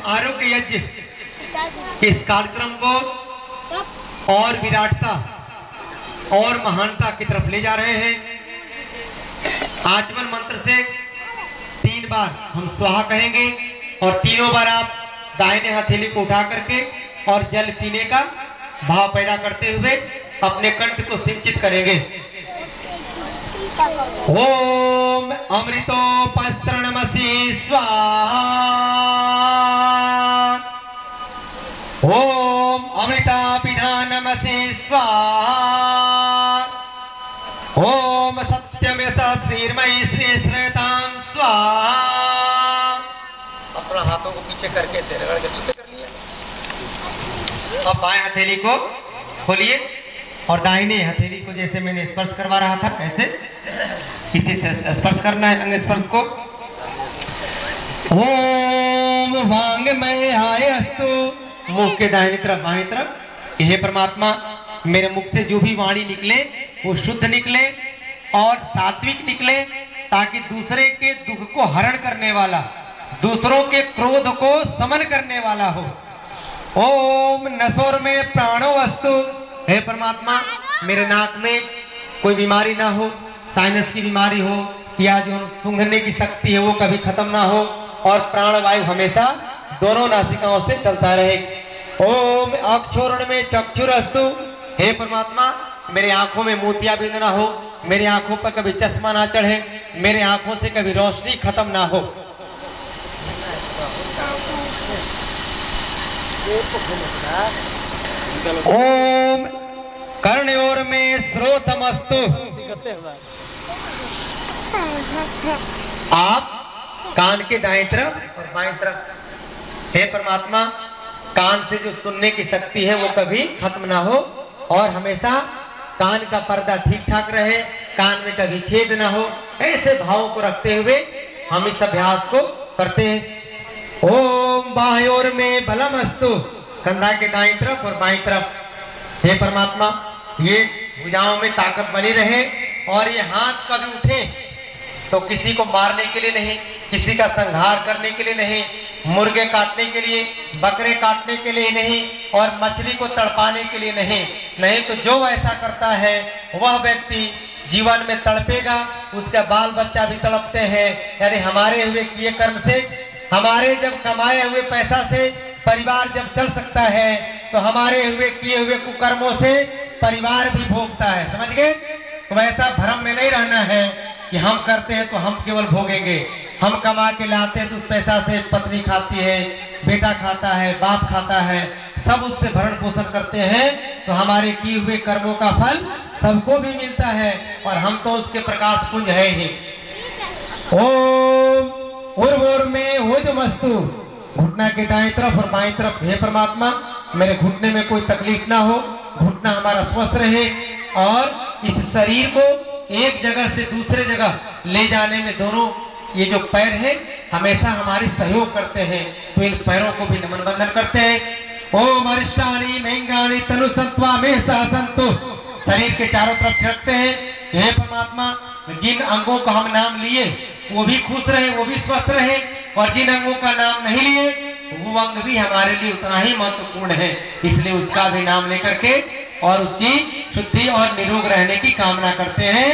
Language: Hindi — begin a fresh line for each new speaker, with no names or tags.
हम आरोग्य यज्ञ इस कार्यक्रम को और विराटता और महानता की तरफ ले जा रहे हैं। आचमन मंत्र से 3 बार हम स्वाहा कहेंगे और तीनों बार आप दाहिने हथेली को उठा करके और जल पीने का भाव पैदा करते हुए अपने कंठ को सिंचित करेंगे। ओम अमृतोपस्त्रणमसि स्वाहा। ओम अमृतापिधानमसि स्वाहा। ओम सत्यमेतद्वीर्मयि श्रीश्रेतां स्वाहा। अपना हाथों को पीछे करके रगड़ के शुद्ध कर लिया। अब बाएं हथेली को खोलिए और दाहिने हथेली को जैसे मैंने स्पर्श करवा रहा था ऐसे इसी से स्पर्श करना है अंग स्पर्श को। ओम वांगमय आयस्तु। मुख के दाहिनी तरफ बाएं तरफ। हे परमात्मा, मेरे मुख से जो भी वाणी निकले वो शुद्ध निकले और सात्विक निकले, ताकि दूसरे के दुख को हरण करने वाला, दूसरों के क्रोध को समन करने वाला हो। ओम नसोर में प्राणो वस्तु। हे परमात्मा, मेरे नाक में कोई बीमारी ना हो, साइनस की बीमारी हो या जो सूंघने की शक्ति है वो कभी खत्म ना हो और प्राणवायु हमेशा दोनों नासिकाओं से चलता रहे। ओम अक्षोरण में चक्षुरस्तु। हे परमात्मा, मेरे आंखों में मोतियाबिंद ना हो, मेरी आंखों पर कभी चश्मा ना चढ़े, मेरे आंखों से कभी रोशनी खत्म ना हो। ओम कर्णयोर में श्रोतमस्तु। आप कान के दाएं तरफ और बाएं तरफ। हे परमात्मा, कान से जो सुनने की शक्ति है वो कभी खत्म ना हो और हमेशा कान का पर्दा ठीक ठाक रहे, कान में कभी छेद ना हो। ऐसे भावों को रखते हुए हम इस अभ्यास को करते हैं। ओम बाह्योर में बलमस्तु। कंधा के दाईं तरफ और बाईं तरफ। हे परमात्मा, ये भुजाओं में ताकत बनी रहे और ये हाथ कभी उठे तो किसी को मारने के लिए नहीं, किसी का संहार करने के लिए नहीं, मुर्गे काटने के लिए, बकरे काटने के लिए नहीं और मछली को तड़पाने के लिए नहीं। नहीं तो जो ऐसा करता है वह व्यक्ति जीवन में तड़पेगा, उसका बाल बच्चा भी तड़पते हैं। यानी हमारे हुए किए कर्म से, हमारे जब कमाए हुए पैसा से परिवार जब चल सकता है तो हमारे हुए किए हुए कुकर्मों से परिवार भी भोगता है। समझ गए? तो ऐसा भ्रम में नहीं रहना है कि हम करते हैं तो हम केवल भोगेंगे। हम कमा के लाते हैं तो उस पैसा से पत्नी खाती है, बेटा खाता है, बाप खाता है, सब उससे भरण पोषण करते हैं। तो हमारे किए हुए कर्मों का फल सबको भी मिलता है और हम तो उसके प्रकाश पुंज है ही। ओम उर्वोर में हुजमस्तु। घुटना के दाएं तरफ और बाएं तरफ। हे परमात्मा, मेरे घुटने में कोई तकलीफ ना हो, घुटना हमारा स्वस्थ रहे और इस शरीर को एक जगह से दूसरे जगह ले जाने में दोनों ये जो पैर है हमेशा हमारी सहयोग करते हैं। तो इन पैरों को भी नमन बंधन करते हैं। ओम अरिष्टानी महंगानी तनु सत्वा में सहसंतु। शरीर के चारों तरफ छिड़कते हैं। हे परमात्मा, जिन अंगों का हम नाम लिए वो भी खुश रहे, वो भी स्वस्थ रहे और जिन अंगों का नाम नहीं लिए वो अंग भी हमारे लिए उतना ही महत्वपूर्ण है, इसलिए उसका भी नाम लेकर के और उसकी शुद्धि और निरोग रहने की कामना करते हैं।